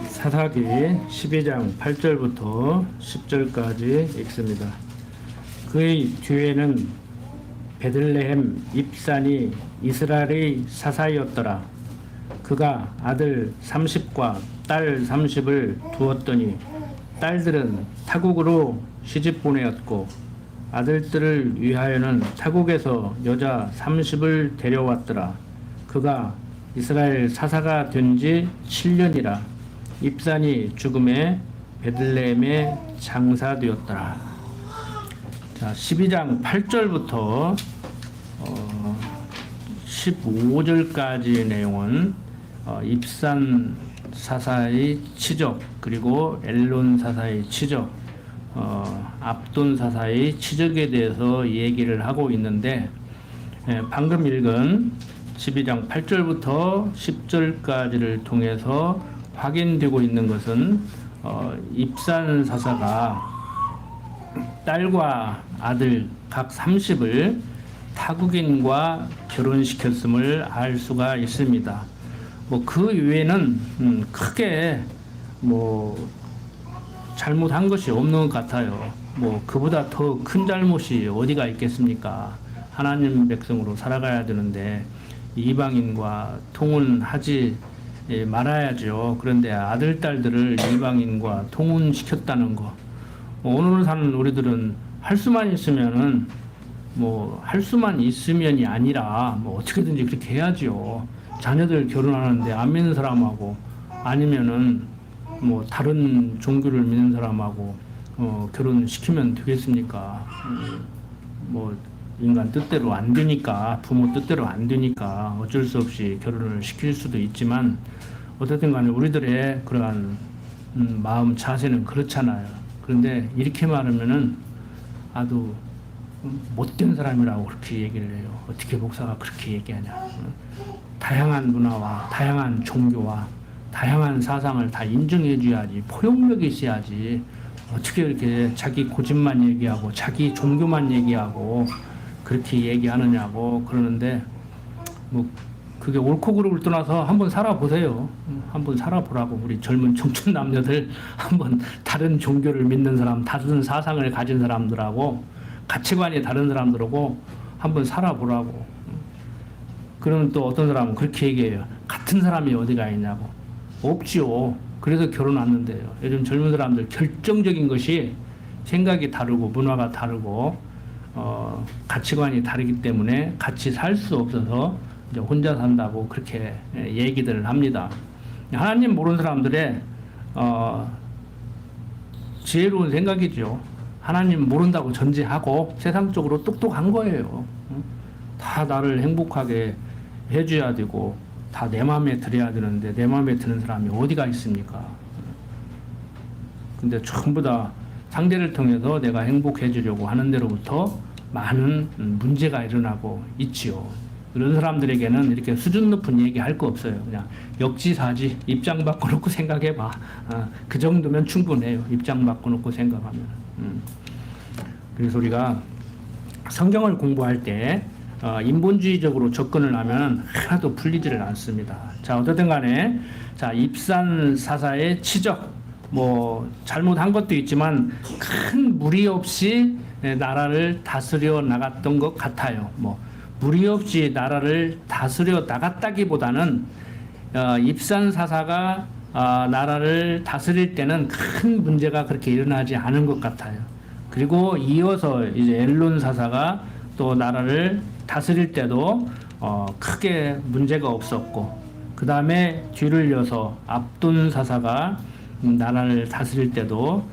사사기 12장 8절부터 10절까지 읽습니다. 그의 뒤에는 베들레헴 입산이 이스라엘의 사사였더라. 그가 아들 30과 딸 30을 두었더니 딸들은 타국으로 시집 보내었고 아들들을 위하여는 타국에서 여자 30을 데려왔더라. 그가 이스라엘 사사가 된 지 7년이라. 입산이 죽음에 베들레헴에 장사되었더라. 자, 12장 8절부터 15절까지의 내용은 입산 사사의 치적, 그리고 엘론 사사의 치적, 압돈 사사의 치적에 대해서 얘기를 하고 있는데, 방금 읽은 12장 8절부터 10절까지를 통해서 확인되고 있는 것은 입산 사사가 딸과 아들 각 30을 타국인과 결혼시켰음을 알 수가 있습니다. 뭐 그 외에는 크게 뭐 잘못한 것이 없는 것 같아요. 뭐 그보다 더 큰 잘못이 어디가 있겠습니까? 하나님 백성으로 살아가야 되는데 이방인과 통혼하지 말아야죠. 그런데 아들, 딸들을 이방인과 통혼시켰다는 거. 오늘 사는 우리들은 할 수만 있으면은 할 수만 있으면이 아니라 어떻게든지 그렇게 해야죠. 자녀들 결혼하는데 안 믿는 사람하고 아니면은 다른 종교를 믿는 사람하고 결혼시키면 되겠습니까? 인간 뜻대로 안 되니까, 부모 뜻대로 안 되니까 어쩔 수 없이 결혼을 시킬 수도 있지만, 어쨌든 간에 우리들의 그러한 마음 자세는 그렇잖아요. 그런데 이렇게 말하면은 아주 못된 사람이라고 그렇게 얘기를 해요. 어떻게 목사가 그렇게 얘기하냐. 다양한 문화와 다양한 종교와 다양한 사상을 다 인정해 줘야지, 포용력이 있어야지. 어떻게 이렇게 자기 고집만 얘기하고 자기 종교만 얘기하고 그렇게 얘기하느냐고 그러는데, 그게 옳고 그름을 떠나서 한번 살아보세요. 한번 살아보라고. 우리 젊은 청춘 남녀들 한번 다른 종교를 믿는 사람, 다른 사상을 가진 사람들하고 가치관이 다른 사람들하고 한번 살아보라고. 그러면 또 어떤 사람은 그렇게 얘기해요. 같은 사람이 어디가 있냐고. 없지요. 그래서 결혼 왔는데요. 요즘 젊은 사람들 결정적인 것이 생각이 다르고 문화가 다르고 가치관이 다르기 때문에 같이 살 수 없어서 이제 혼자 산다고 그렇게 얘기들을 합니다. 하나님 모르는 사람들의 지혜로운 생각이죠. 하나님 모른다고 전제하고 세상적으로 똑똑한 거예요. 다 나를 행복하게 해줘야 되고 다 내 마음에 들어야 되는데 내 마음에 드는 사람이 어디가 있습니까? 근데 전부 다 상대를 통해서 내가 행복해지려고 하는 데로부터 많은 문제가 일어나고 있지요. 이런 사람들에게는 이렇게 수준 높은 얘기 할 거 없어요. 그냥 역지사지, 입장 바꿔놓고 생각해봐. 그 정도면 충분해요. 입장 바꿔놓고 생각하면. 그래서 우리가 성경을 공부할 때 인본주의적으로 접근을 하면 하나도 풀리지를 않습니다. 자, 어쨌든 간에, 자, 입산 사사의 치적, 잘못한 것도 있지만 큰 무리 없이 나라를 다스려 나갔던 것 같아요. 무리 없이 나라를 다스려 나갔다기보다는 입산 사사가 나라를 다스릴 때는 큰 문제가 그렇게 일어나지 않은 것 같아요. 그리고 이어서 이제 엘론 사사가 또 나라를 다스릴 때도 크게 문제가 없었고, 그 다음에 뒤를 이어서 압돈 사사가 나라를 다스릴 때도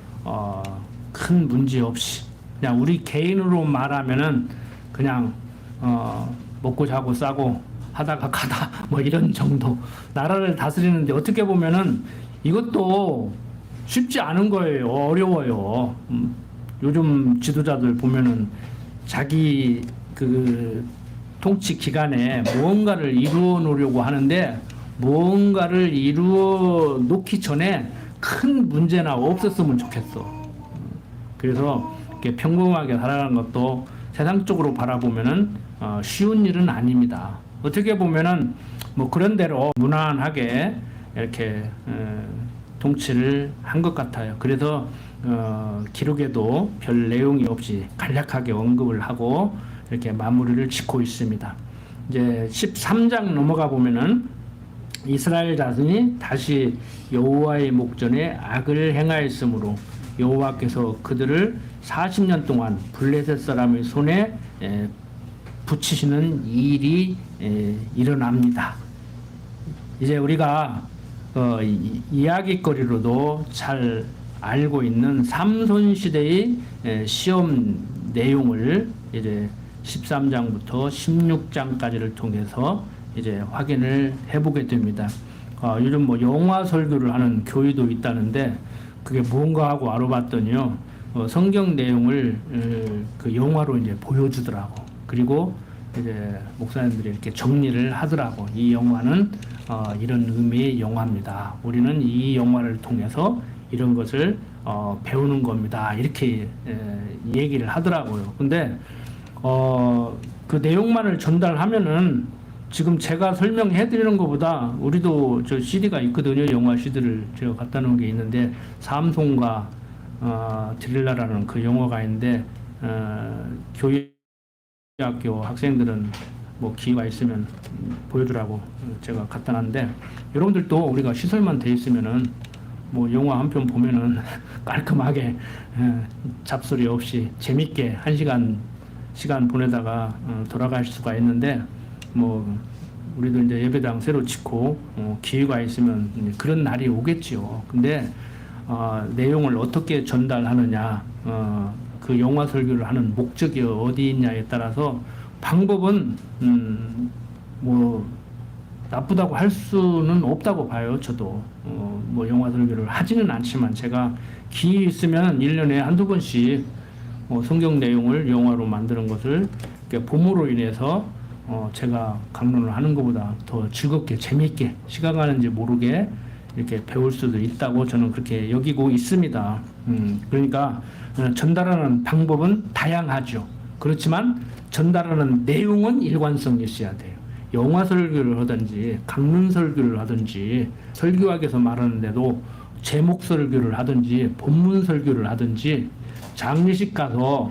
큰 문제 없이, 그냥 우리 개인으로 말하면은 그냥 먹고 자고 싸고 하다가 가다 이런 정도 나라를 다스리는데, 어떻게 보면은 이것도 쉽지 않은 거예요. 어려워요. 요즘 지도자들 보면은 자기 그 통치 기간에 무언가를 이루어 놓으려고 하는데, 무언가를 이루어 놓기 전에 큰 문제나 없었으면 좋겠어. 그래서 이렇게 평범하게 살아가는 것도 세상적으로 바라보면은 쉬운 일은 아닙니다. 어떻게 보면은 그런 대로 무난하게 이렇게 통치를 한 것 같아요. 그래서 기록에도 별 내용이 없이 간략하게 언급을 하고 이렇게 마무리를 짓고 있습니다. 이제 13장 넘어가 보면은 이스라엘 자손이 다시 여호와의 목전에 악을 행하였으므로 여호와께서 그들을 40년 동안 블레셋 사람의 손에 붙이시는 일이 일어납니다. 이제 우리가 이야기거리로도 잘 알고 있는 삼손 시대의 시험 내용을 이제 13장부터 16장까지를 통해서 이제 확인을 해보게 됩니다. 요즘 뭐 영화 설교를 하는 교회도 있다는데 그게 뭔가 하고 알아봤더니요, 성경 내용을 그 영화로 이제 보여주더라고. 그리고 이제 목사님들이 이렇게 정리를 하더라고. 이 영화는 이런 의미의 영화입니다. 우리는 이 영화를 통해서 이런 것을 배우는 겁니다. 이렇게 얘기를 하더라고요. 근데 그 내용만을 전달하면은 지금 제가 설명해 드리는 것보다 우리도 저 CD가 있거든요. 영화 CD를 제가 갖다 놓은 게 있는데 삼손과 드릴라라는 그 영화가 있는데 교회학교 학생들은 뭐 기회가 있으면 보여주라고 제가 갖다 놨는데 여러분들도 우리가 시설만 돼 있으면은 뭐 영화 한 편 보면은 깔끔하게 잡소리 없이 재밌게 한 시간 보내다가 돌아갈 수가 있는데 뭐 우리도 이제 예배당 새로 짓고 기회가 있으면 그런 날이 오겠지요. 근데 내용을 어떻게 전달하느냐, 그 영화 설교를 하는 목적이 어디 있냐에 따라서 방법은 뭐 나쁘다고 할 수는 없다고 봐요. 저도 뭐 영화 설교를 하지는 않지만 제가 기회 있으면 1년에 한두 번씩 성경 내용을 영화로 만드는 것을 봄으로 인해서 제가 강론을 하는 것보다 더 즐겁게 재미있게 시간 가는지 모르게 이렇게 배울 수도 있다고 저는 그렇게 여기고 있습니다. 그러니까 전달하는 방법은 다양하죠. 그렇지만 전달하는 내용은 일관성이 있어야 돼요. 영화 설교를 하든지 강론 설교를 하든지 설교학에서 말하는데도 제목 설교를 하든지 본문 설교를 하든지 장례식 가서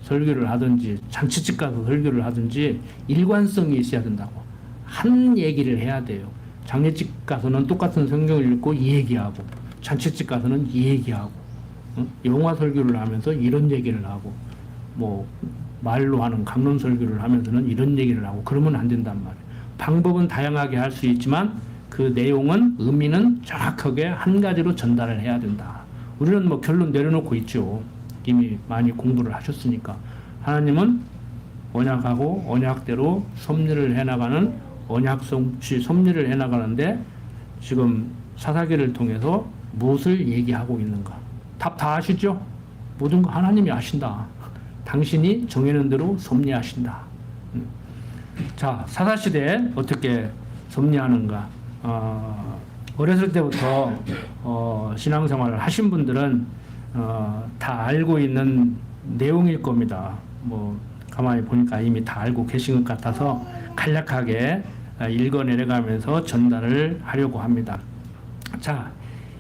설교를 하든지 잔치집 가서 설교를 하든지 일관성이 있어야 된다고. 한 얘기를 해야 돼요. 장례집 가서는 똑같은 성경을 읽고 이 얘기하고 잔치집 가서는 이 얘기하고 영화 설교를 하면서 이런 얘기를 하고 뭐 말로 하는 강론 설교를 하면서는 이런 얘기를 하고 그러면 안 된단 말이에요. 방법은 다양하게 할 수 있지만 그 내용은 의미는 정확하게 한 가지로 전달을 해야 된다. 우리는 뭐 결론 내려놓고 있죠. 이미 많이 공부를 하셨으니까. 하나님은 언약하고 언약대로 섭리를 해나가는 언약성취 섭리를 해나가는데 지금 사사기를 통해서 무엇을 얘기하고 있는가? 답 다 아시죠? 모든 거 하나님이 아신다. 당신이 정해놓은 대로 섭리하신다. 자, 사사시대에 어떻게 섭리하는가? 어렸을 때부터 신앙생활을 하신 분들은 다 알고 있는 내용일 겁니다. 뭐 가만히 보니까 이미 다 알고 계신 것 같아서 간략하게 읽어 내려가면서 전달을 하려고 합니다. 자,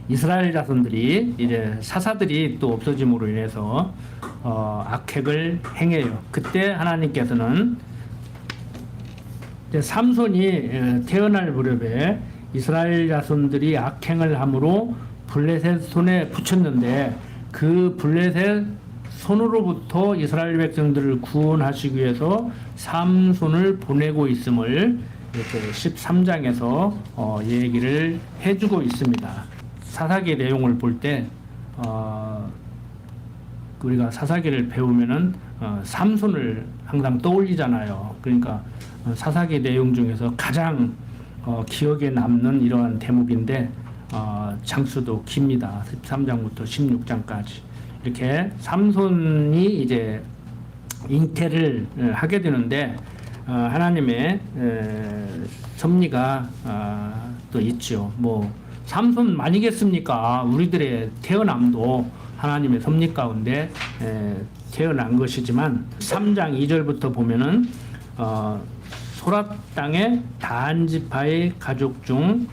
이스라엘 자손들이 이제 사사들이 또 없어짐으로 인해서 악행을 행해요. 그때 하나님께서는 이제 삼손이 태어날 무렵에 이스라엘 자손들이 악행을 함으로 블레셋 손에 붙였는데 그 블레셋 손으로부터 이스라엘 백성들을 구원하시기 위해서 삼손을 보내고 있음을 이렇게 13장에서 얘기를 해주고 있습니다. 사사기 내용을 볼 때 우리가 사사기를 배우면은 삼손을 항상 떠올리잖아요. 그러니까 사사기 내용 중에서 가장 기억에 남는 이러한 대목인데 장수도 깁니다. 13장부터 16장까지 이렇게 삼손이 이제 잉태를 하게 되는데 하나님의 섭리가 또 있죠. 뭐 삼손 아니겠습니까? 우리들의 태어남도 하나님의 섭리 가운데 태어난 것이지만 3장 2절부터 보면은 소랏 땅의 단 지파의 가족 중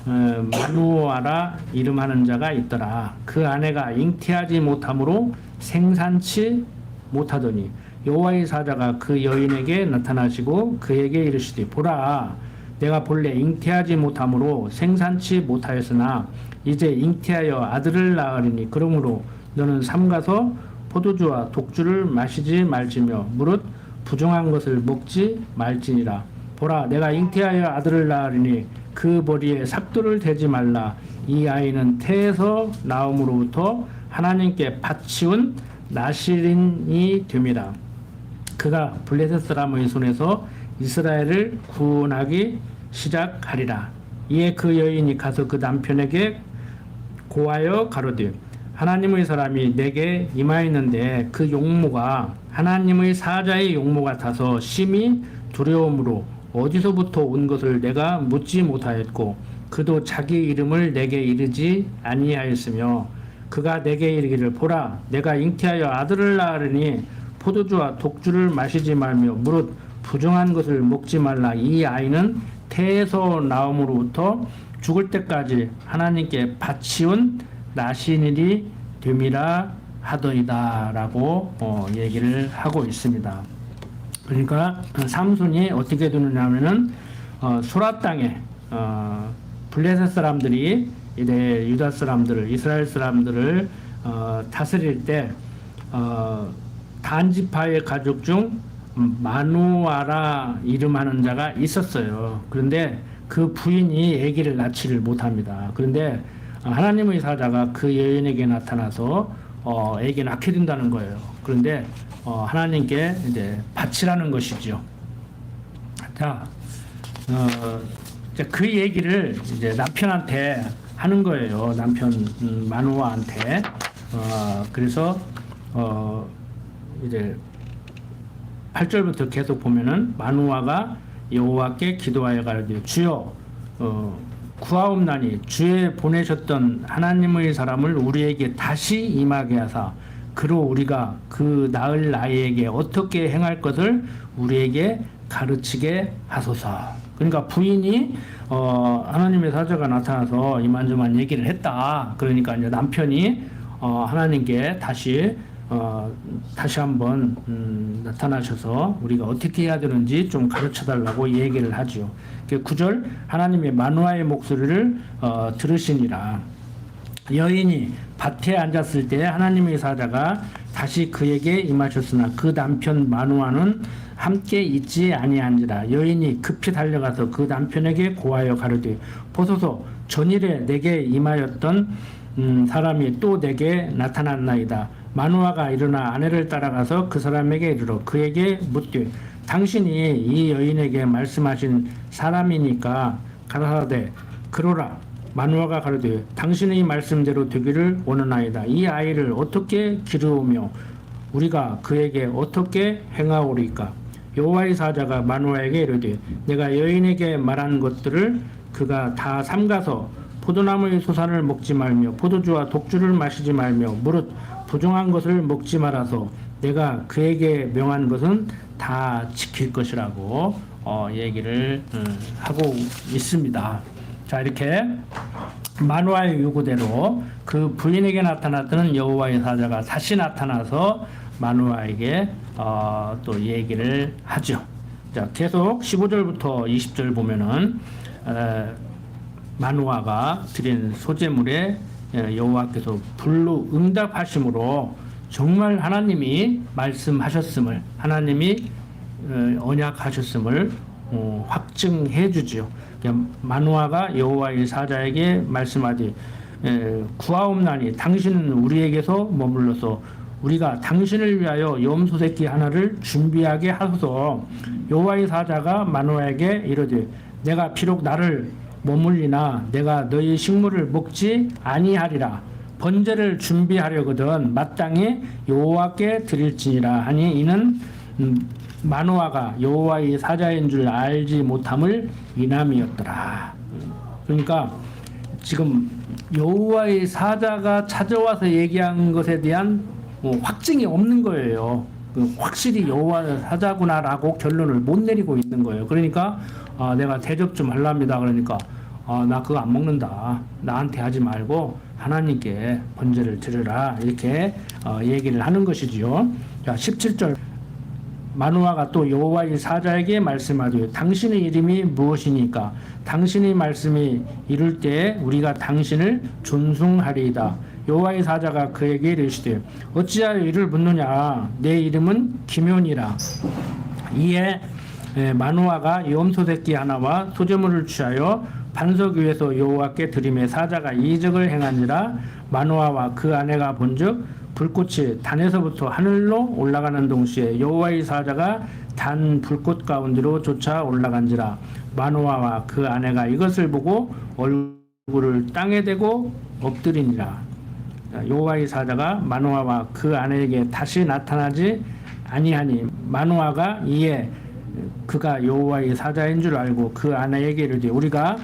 마누아라 이름하는 자가 있더라. 그 아내가 잉태하지 못함으로 생산치 못하더니 여호와의 사자가 그 여인에게 나타나시고 그에게 이르시되 보라 내가 본래 잉태하지 못함으로 생산치 못하였으나 이제 잉태하여 아들을 낳으리니 그러므로 너는 삼가서 포도주와 독주를 마시지 말지며 무릇 부정한 것을 먹지 말지니라. 보라 내가 잉태하여 아들을 낳으리니 그 머리에 삭도를 대지 말라. 이 아이는 태에서 나옴으로부터 하나님께 바치운 나실인이 됨이라. 그가 블레셋 사람의 손에서 이스라엘을 구원하기 시작하리라. 이에 그 여인이 가서 그 남편에게 고하여 가로되 하나님의 사람이 내게 임하였는데 그 용모가 하나님의 사자의 용모 같아서 심히 두려움으로 어디서부터 온 것을 내가 묻지 못하였고 그도 자기 이름을 내게 이르지 아니하였으며 그가 내게 이르기를 보라 내가 잉태하여 아들을 낳으리니 포도주와 독주를 마시지 말며 무릇 부정한 것을 먹지 말라. 이 아이는 태에서 나옴으로부터 죽을 때까지 하나님께 바치운 나신일이 됨이라 하더이다 라고 얘기를 하고 있습니다. 그러니까 삼손이 어떻게 되느냐 하면은 소라 땅에 블레셋 사람들이 이제 유다 사람들을 이스라엘 사람들을 다스릴 때 단지파의 가족 중 마누아라 이름하는 자가 있었어요. 그런데 그 부인이 아기를 낳지를 못합니다. 그런데 하나님의 사자가 그 여인에게 나타나서 아기 낳게 된다는 거예요. 그런데 하나님께 이제 바치라는 것이죠. 자, 그 얘기를 이제 남편한테 하는 거예요. 남편 마누아한테. 그래서 이제 8절부터 계속 보면은 마누아가 여호와께 기도하여 가로되 주여 구하옵나니 주의 보내셨던 하나님의 사람을 우리에게 다시 임하게 하사 그로 우리가 그 낳을 아이에게 어떻게 행할 것을 우리에게 가르치게 하소서. 그러니까 부인이 하나님의 사자가 나타나서 이만저만 얘기를 했다. 그러니까 이제 남편이 하나님께 다시 한번 나타나셔서 우리가 어떻게 해야 되는지 좀 가르쳐 달라고 얘기를 하죠. 9절 하나님의 마누아의 목소리를 들으시니라. 여인이 밭에 앉았을 때 하나님의 사자가 다시 그에게 임하셨으나 그 남편 마누아는 함께 있지 아니한지라. 여인이 급히 달려가서 그 남편에게 고하여 가로되 보소서 전일에 내게 임하였던 사람이 또 내게 나타났나이다. 마누아가 일어나 아내를 따라가서 그 사람에게 이르러 그에게 묻되 당신이 이 여인에게 말씀하신 사람이니까 가라사대 그러라. 마누아가 가로되 당신의 말씀대로 되기를 원하나이다. 이 아이를 어떻게 기르우며 우리가 그에게 어떻게 행하오리까. 여호와의 사자가 마누아에게 이르되 내가 여인에게 말한 것들을 그가 다 삼가서 포도나무의 소산을 먹지 말며 포도주와 독주를 마시지 말며 무릇 부정한 것을 먹지 말아서 내가 그에게 명한 것은 다 지킬 것이라고 얘기를 하고 있습니다. 자, 이렇게 마누아의 요구대로 그 부인에게 나타났던 여호와의 사자가 다시 나타나서 마누아에게 또 얘기를 하죠. 자, 계속 15절부터 20절 보면은 마누아가 드린 소제물에 여호와께서 불로 응답하심으로 정말 하나님이 말씀하셨음을 하나님이 언약하셨음을 확증해 주지요. 마누아가 여호와의 사자에게 말씀하되 구하옵나니 당신은 우리에게서 머물러서 우리가 당신을 위하여 염소 새끼 하나를 준비하게 하소서. 여호와의 사자가 마누아에게 이르되 내가 비록 나를 머물리나 내가 너희 식물을 먹지 아니하리라. 번제를 준비하려거든 마땅히 여호와께 드릴지니라 하니 이는 마누아가 여호와의 사자인 줄 알지 못함을 인함이었더라. 그러니까 지금 여호와의 사자가 찾아와서 얘기한 것에 대한 확증이 없는 거예요. 확실히 여호와의 사자구나라고 결론을 못 내리고 있는 거예요. 그러니까 내가 대접 좀 하랍니다. 그러니까 나 그거 안 먹는다. 나한테 하지 말고 하나님께 번제를 드려라. 이렇게 얘기를 하는 것이지요. 자, 17절. 마누아가 또 여호와의 사자에게 말씀하되 당신의 이름이 무엇이니까 당신의 말씀이 이룰 때에 우리가 당신을 존숭하리이다. 여호와의 사자가 그에게 이르시되 어찌하여 이를 묻느냐. 내 이름은 기묘니라. 이에 마누아가 염소 새끼 하나와 소제물을 취하여 반석 위에서 여호와께 드리매 사자가 이적을 행하니라. 마누아와 그 아내가 본즉 불꽃이 단에서부터 하늘로 올라가는 동시에 여호와의 사자가 단 불꽃 가운데로 쫓아 올라간지라. 마누아와 그 아내가 이것을 보고 얼굴을 땅에 대고 엎드리니라. 여호와의 사자가 마누아와 그 아내에게 다시 나타나지 아니하니 마누아가 이에 그가 여호와의 사자인 줄 알고 그 아내에게 이르되 우리가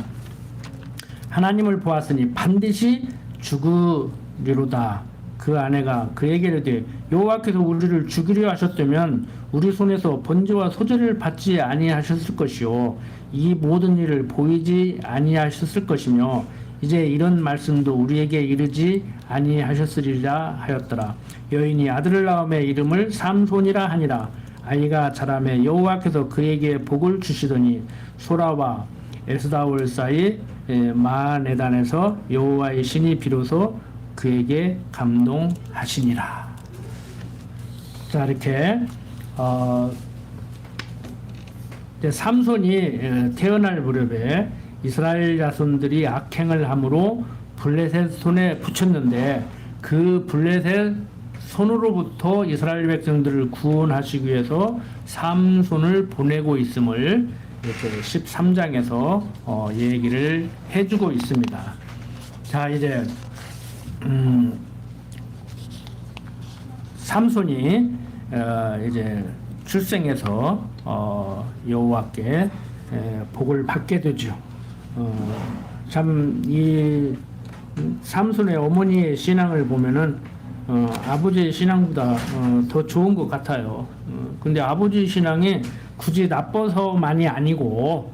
하나님을 보았으니 반드시 죽으리로다. 그 아내가 그에게 이르되 여호와께서 우리를 죽이려 하셨다면 우리 손에서 번제와 소제를 받지 아니하셨을 것이요 이 모든 일을 보이지 아니하셨을 것이며 이제 이런 말씀도 우리에게 이르지 아니하셨으리라 하였더라. 여인이 아들을 낳음에 이름을 삼손이라 하니라. 아이가 자라매 여호와께서 그에게 복을 주시더니 소라와 에스다올 사이 마네단에서 여호와의 신이 비로소 그에게 감동하시니라. 자, 이렇게 삼손이 태어날 무렵에 이스라엘 자손들이 악행을 함으로 블레셋 손에 붙였는데 그 블레셋 손으로부터 이스라엘 백성들을 구원하시기 위해서 삼손을 보내고 있음을 이렇게 13장에서 얘기를 해주고 있습니다. 자, 이제 삼손이 이제 출생해서 여호와께 복을 받게 되죠. 참 이 삼손의 어머니의 신앙을 보면은 아버지의 신앙보다 더 좋은 것 같아요. 근데 아버지 신앙이 굳이 나빠서만이 아니고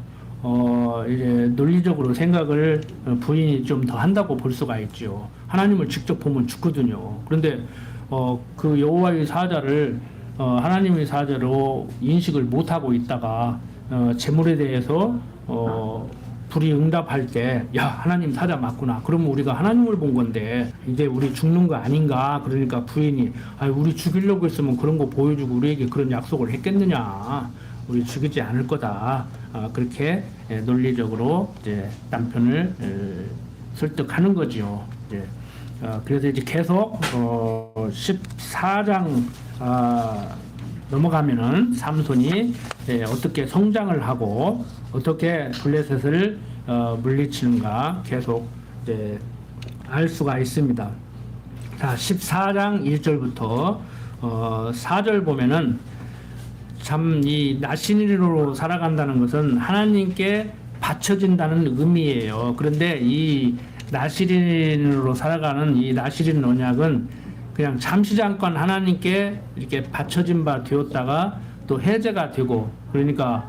이제 논리적으로 생각을 부인이 좀 더 한다고 볼 수가 있죠. 하나님을 직접 보면 죽거든요. 그런데 그 여호와의 사자를 하나님의 사자로 인식을 못하고 있다가 재물에 대해서 불이응답할 때 야 하나님 사자 맞구나. 그러면 우리가 하나님을 본 건데 이제 우리 죽는 거 아닌가. 그러니까 부인이 우리 죽이려고 했으면 그런 거 보여주고 우리에게 그런 약속을 했겠느냐. 우리 죽이지 않을 거다. 그렇게 논리적으로 이제 남편을 설득하는 거지요. 이제 그래서 이제 계속 14장 넘어가면은 삼손이 어떻게 성장을 하고 어떻게 블레셋을 물리치는가 계속 이제 알 수가 있습니다. 자, 14장 1절부터 4절 보면은 참 이 나시린으로 살아간다는 것은 하나님께 바쳐진다는 의미예요. 그런데 이 나시린으로 살아가는 이 나시린 언약은 그냥 잠시 잠깐 하나님께 이렇게 바쳐진 바 되었다가 또 해제가 되고 그러니까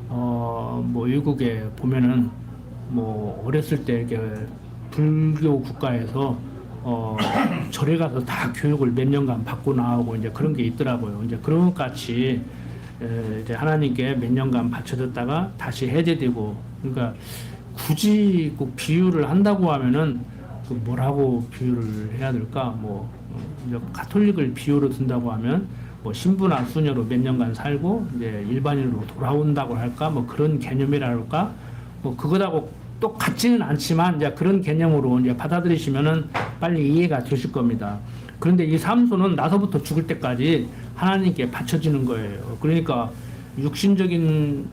뭐 외국에 보면은 뭐 어렸을 때 이렇게 불교 국가에서 절에 가서 다 교육을 몇 년간 받고 나오고 이제 그런 게 있더라고요. 이제 그런 것 같이 이제 하나님께 몇 년간 바쳐졌다가 다시 해제되고 그러니까 굳이 꼭 비유를 한다고 하면은 그 뭐라고 비유를 해야 될까? 뭐 이제 가톨릭을 비유로 든다고 하면 뭐 신부나 수녀로 몇 년간 살고 이제 일반인으로 돌아온다고 할까? 뭐 그런 개념이랄까? 뭐 그거하고 똑같지는 않지만 이제 그런 개념으로 이제 받아들이시면은 빨리 이해가 되실 겁니다. 그런데 이 삼손은 나서부터 죽을 때까지 하나님께 바쳐지는 거예요. 그러니까 육신적인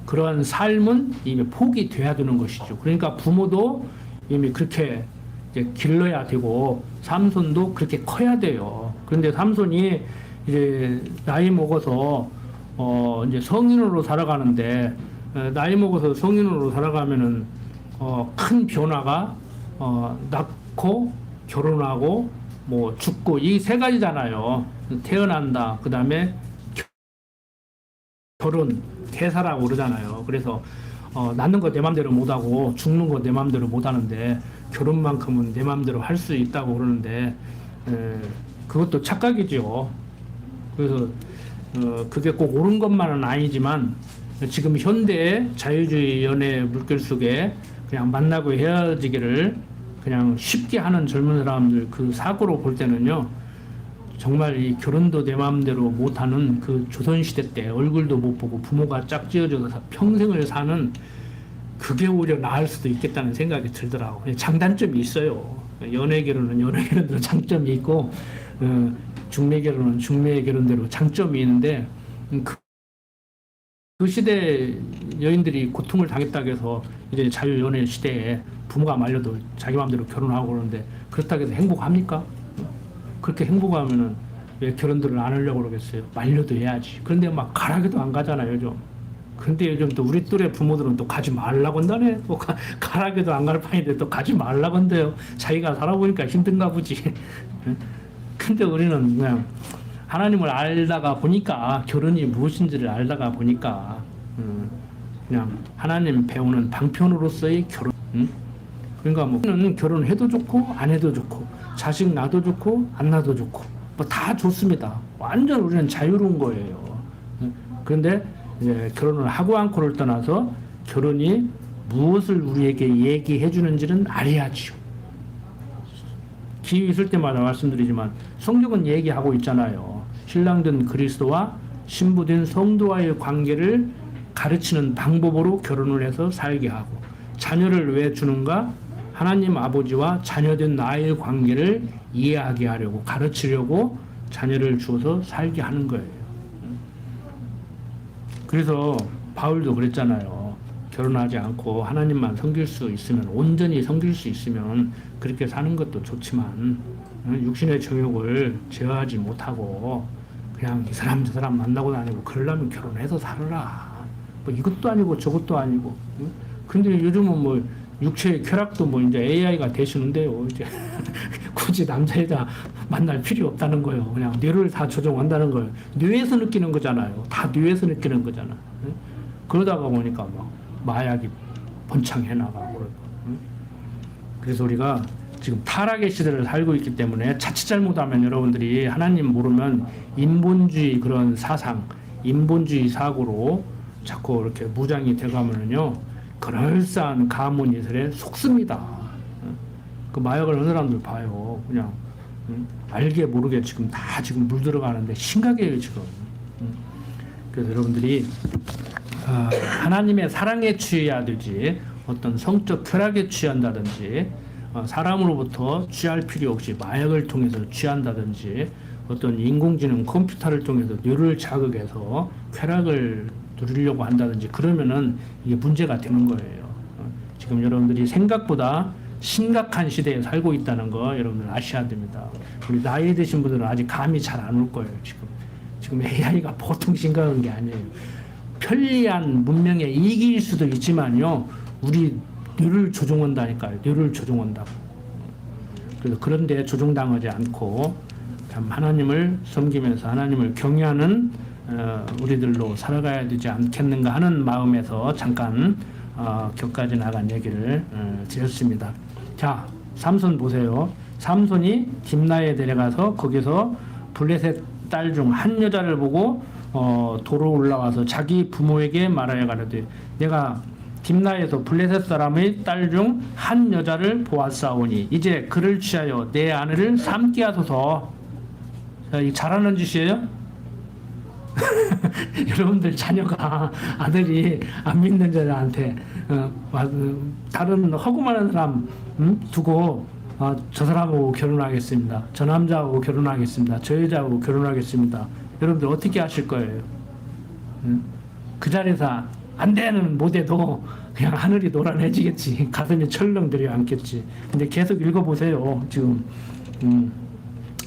그러한 삶은 이미 포기 돼야 되는 것이죠. 그러니까 부모도 이미 그렇게 이제 길러야 되고 삼손도 그렇게 커야 돼요. 그런데 삼손이 이제 나이 먹어서 이제 성인으로 살아가는데 나이 먹어서 성인으로 살아가면은 큰 변화가 낳고 결혼하고 뭐 죽고 이 세 가지잖아요. 태어난다. 그다음에 결혼, 태사라고 그러잖아요. 그래서 낳는 거 내 맘대로 못하고 죽는 거 내 맘대로 못하는데 결혼만큼은 내 맘대로 할 수 있다고 그러는데 그것도 착각이죠. 그래서 그게 꼭 옳은 것만은 아니지만 지금 현대의 자유주의 연애 물결 속에 그냥 만나고 헤어지기를 그냥 쉽게 하는 젊은 사람들 그 사고로 볼 때는요, 정말 이 결혼도 내 마음대로 못하는 그 조선시대 때 얼굴도 못 보고 부모가 짝지어줘서 평생을 사는 그게 오히려 나을 수도 있겠다는 생각이 들더라고요. 장단점이 있어요. 연애 결혼은 연애 결혼대로 장점이 있고 중매 결혼은 중매 결혼대로 장점이 있는데 그 시대 여인들이 고통을 당했다고 해서 이제 자유연애 시대에 부모가 말려도 자기 마음대로 결혼하고 그러는데 그렇다고 해서 행복합니까? 그렇게 행복하면은 왜 결혼들을 안 하려고 그러겠어요? 말려도 해야지. 그런데 막 가라기도 안 가잖아요, 요즘. 근데 요즘 또 우리 또래 부모들은 또 가지 말라고 한다네. 또 가라기도 안 갈 판인데 또 가지 말라고 한대요. 자기가 살아보니까 힘든가 보지. 근데 우리는 그냥 하나님을 알다가 보니까 결혼이 무엇인지를 알다가 보니까 그냥 하나님 배우는 방편으로서의 결혼. 그러니까 뭐 결혼해도 좋고 안 해도 좋고 자식 낳아도 좋고 안 낳아도 좋고 뭐 다 좋습니다. 완전 우리는 자유로운 거예요. 그런데 이제 결혼을 하고 않고를 떠나서 결혼이 무엇을 우리에게 얘기해 주는지는 알아야지요. 기회 있을 때마다 말씀드리지만 성경은 얘기하고 있잖아요. 신랑된 그리스도와 신부된 성도와의 관계를 가르치는 방법으로 결혼을 해서 살게 하고, 자녀를 왜 주는가? 하나님 아버지와 자녀된 나의 관계를 이해하게 하려고, 가르치려고 자녀를 주어서 살게 하는 거예요. 그래서 바울도 그랬잖아요. 결혼하지 않고 하나님만 섬길 수 있으면, 온전히 섬길 수 있으면 그렇게 사는 것도 좋지만 육신의 정욕을 제어하지 못하고 그냥 이 사람 저 사람 만나고 다니고 그러려면 결혼해서 살아라. 뭐 이것도 아니고 저것도 아니고. 근데 요즘은 뭐 육체의 쾌락도 뭐 이제 AI가 되시는데요. 이제 굳이 남자 여자 만날 필요 없다는 거예요. 그냥 뇌를 다 조종한다는 거예요. 뇌에서 느끼는 거잖아요. 다 뇌에서 느끼는 거잖아. 그러다가 보니까 막 마약이 번창해 나가고 그러고. 그래서 우리가 지금 타락의 시대를 살고 있기 때문에 자칫 잘못하면 여러분들이 하나님 모르면 인본주의 그런 사상, 인본주의 사고로 자꾸 이렇게 무장이 돼가면은요, 그럴싸한 가문 예술에 속습니다. 그 마약을 하는 사람들 봐요. 그냥 알게 모르게 지금 다 지금 물 들어가는데 심각해요 지금. 그래서 여러분들이 하나님의 사랑에 취해야 되지 어떤 성적 쾌락에 취한다든지 사람으로부터 취할 필요 없이 마약을 통해서 취한다든지 어떤 인공지능 컴퓨터를 통해서 뇌를 자극해서 쾌락을 누리려고 한다든지 그러면은 이게 문제가 되는 거예요. 지금 여러분들이 생각보다 심각한 시대에 살고 있다는 거 여러분들 아셔야 됩니다. 우리 나이 드신 분들은 아직 감이 잘 안 올 거예요. 지금 AI가 보통 심각한 게 아니에요. 편리한 문명의 이익일 수도 있지만요, 우리 뇌를 조종한다니까요. 뇌를 조종한다고. 그래서 그런데 조종당하지 않고 참 하나님을 섬기면서 하나님을 경외하는 우리들로 살아가야 되지 않겠는가 하는 마음에서 잠깐 격까지 나간 얘기를 드렸습니다. 자, 삼손 보세요. 삼손이 딥나에 데려가서 거기서 블레셋 딸 중 한 여자를 보고 도로 올라와서 자기 부모에게 말하여 가로되 내가 딥나에서 블레셋 사람의 딸 중 한 여자를 보았사오니 이제 그를 취하여 내 아내를 삼게 하소서. 자, 이 잘하는 짓이에요? 여러분들 자녀가 아들이 안 믿는 여자한테 다른 허구많은 사람 두고 저 사람하고 결혼하겠습니다. 저 남자하고 결혼하겠습니다. 저 여자하고 결혼하겠습니다. 여러분들 어떻게 하실 거예요? 그 자리에서 안 되는 못해도 그냥 하늘이 노란해지겠지. 가슴이 철렁 들여앉겠지. 근데 계속 읽어보세요. 지금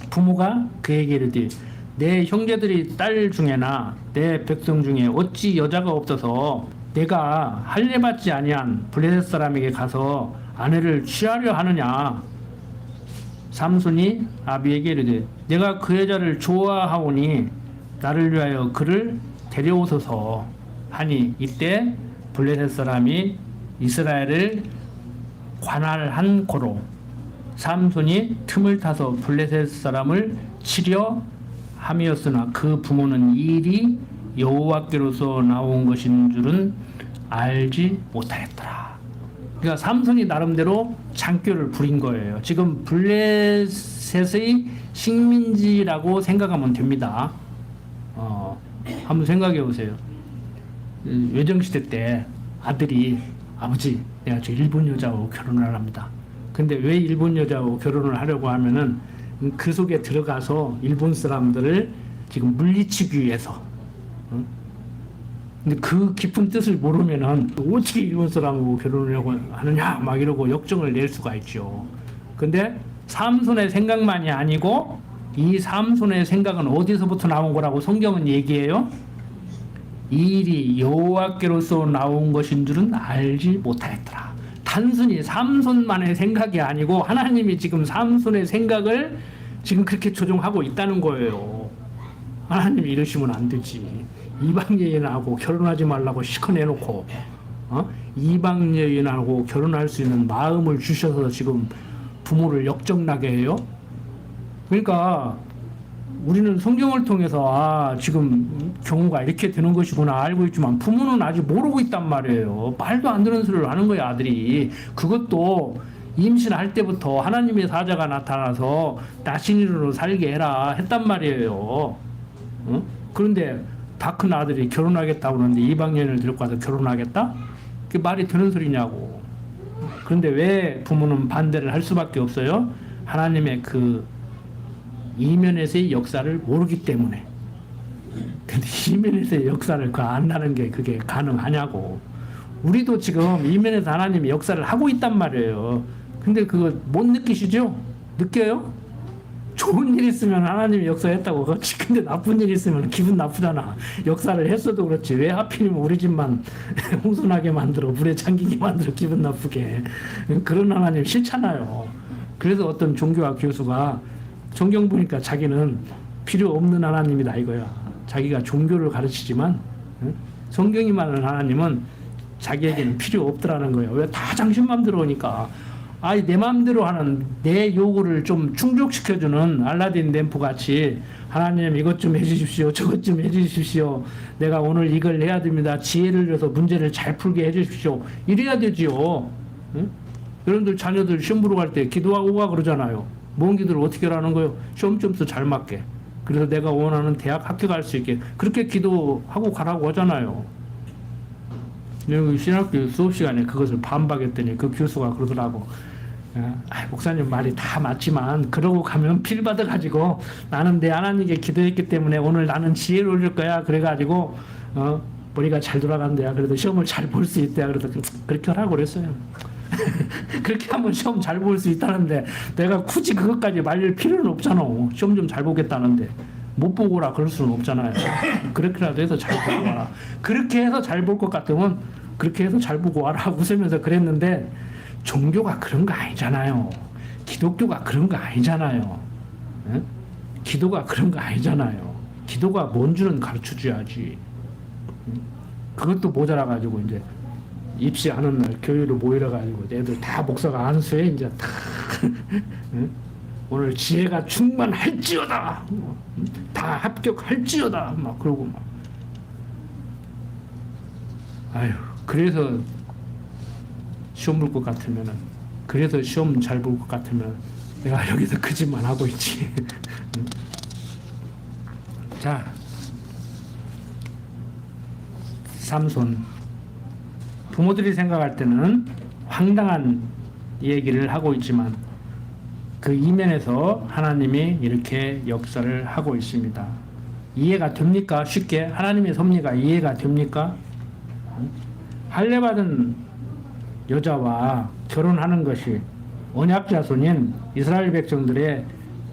부모가 그에게 이르되 내 형제들이 딸 중에나 내 백성 중에 어찌 여자가 없어서 내가 할례 받지 아니한 블레셋 사람에게 가서 아내를 취하려 하느냐. 삼손이 아비에게 이르되 내가 그 여자를 좋아하오니 나를 위하여 그를 데려오소서 하니 이때 블레셋 사람이 이스라엘을 관할한 고로 삼손이 틈을 타서 블레셋 사람을 치려 함이었으나 그 부모는 이 일이 여호와께로서 나온 것인 줄은 알지 못하였더라. 그러니까 삼손이 나름대로 장교를 부린 거예요. 지금 블레셋의 식민지라고 생각하면 됩니다. 한번 생각해 보세요. 외정시대 때 아들이 아버지 내가 저 일본 여자하고 결혼을 합니다. 근데 왜 일본 여자하고 결혼을 하려고 하면은 그 속에 들어가서 일본 사람들을 지금 물리치기 위해서. 근데 그 깊은 뜻을 모르면은 어떻게 일본 사람하고 결혼을 하느냐 막 이러고 역정을 낼 수가 있죠. 근데 삼손의 생각만이 아니고 이 삼손의 생각은 어디서부터 나온 거라고 성경은 얘기해요? 이 일이 여호와께로서 나온 것인 줄은 알지 못하였더라. 단순히 삼손만의 생각이 아니고 하나님이 지금 삼손의 생각을 지금 그렇게 조종하고 있다는 거예요. 하나님이 이러시면 안 되지. 이방 여인하고 결혼하지 말라고 시커내놓고 이방 여인하고 결혼할 수 있는 마음을 주셔서 지금 부모를 역정나게 해요. 그러니까 우리는 성경을 통해서 지금 경우가 이렇게 되는 것이구나 알고 있지만 부모는 아직 모르고 있단 말이에요. 말도 안 되는 소리를 하는 거야 아들이. 그것도 임신할 때부터 하나님의 사자가 나타나서 나신이로 살게 해라 했단 말이에요. 그런데 다 큰 아들이 결혼하겠다고 그러는데 이방 여인을 데리고 가서 결혼하겠다? 그게 말이 되는 소리냐고. 그런데 왜 부모는 반대를 할 수밖에 없어요? 하나님의 그 이면에서의 역사를 모르기 때문에. 근데 이면에서의 역사를 안다는 게 그게 가능하냐고. 우리도 지금 이면에서 하나님의 역사를 하고 있단 말이에요. 근데 그거 못 느끼시죠? 느껴요? 좋은 일 있으면 하나님이 역사했다고 그렇지. 근데 나쁜 일 있으면 기분 나쁘잖아. 역사를 했어도 그렇지. 왜 하필이면 우리 집만 홍순하게 만들어 물에 잠기게 만들어 기분 나쁘게. 그런 하나님 싫잖아요. 그래서 어떤 종교학 교수가 성경 보니까 자기는 필요 없는 하나님이다 이거야. 자기가 종교를 가르치지만 성경이 말하는 하나님은 자기에게는 필요 없더라는 거예요. 왜 다 당신 맘대로 오니까. 내 맘대로 하는 내 요구를 좀 충족시켜주는 알라딘 램프 같이 하나님 이것 좀 해주십시오. 저것 좀 해주십시오. 내가 오늘 이걸 해야 됩니다. 지혜를 줘서 문제를 잘 풀게 해주십시오. 이래야 되지요. 응? 여러분들 자녀들 시험 보러 갈 때 기도하고 가 그러잖아요. 뭔 기도를 어떻게 하라는 거예요? 시험 점수 잘 맞게. 그래서 내가 원하는 대학 합격할 수 있게. 그렇게 기도하고 가라고 하잖아요. 여기 신학교 수업 시간에 그것을 반박했더니 그 교수가 그러더라고. 목사님 말이 다 맞지만 그러고 가면 필 받아가지고 나는 내 하나님께 기도했기 때문에 오늘 나는 지혜를 올릴 거야. 그래가지고 머리가 잘 돌아간대야. 그래도 시험을 잘 볼 수 있대야. 그래서 그렇게 하라고 그랬어요. 그렇게 하면 시험 잘 볼 수 있다는데 내가 굳이 그것까지 말릴 필요는 없잖아. 시험 좀 잘 보겠다는데 못 보고 오라 그럴 수는 없잖아요. 그렇게라도 해서 잘 보고 와라. 그렇게 해서 잘 볼 것 같으면 그렇게 해서 잘 보고 와라 웃으면서 그랬는데 종교가 그런 거 아니잖아요. 기독교가 그런 거 아니잖아요. 응? 기도가 그런 거 아니잖아요. 기도가 뭔 줄은 가르쳐 줘야지. 응? 그것도 모자라가지고 이제 입시하는 날 교회로 모이러가지고 애들 다 목사가 안수해 이제 다 응? 오늘 지혜가 충만할지어다. 다 합격할지어다. 막 그러고 막. 아유, 그래서 시험 볼 것 같으면은, 그래서 시험 잘 볼 것 같으면 내가 여기서 그 짓만 하고 있지. 자, 삼손. 부모들이 생각할 때는 황당한 얘기를 하고 있지만 그 이면에서 하나님이 이렇게 역사를 하고 있습니다. 이해가 됩니까? 쉽게 하나님의 섭리가 이해가 됩니까? 할례받은 여자와 결혼하는 것이 언약 자손인 이스라엘 백성들의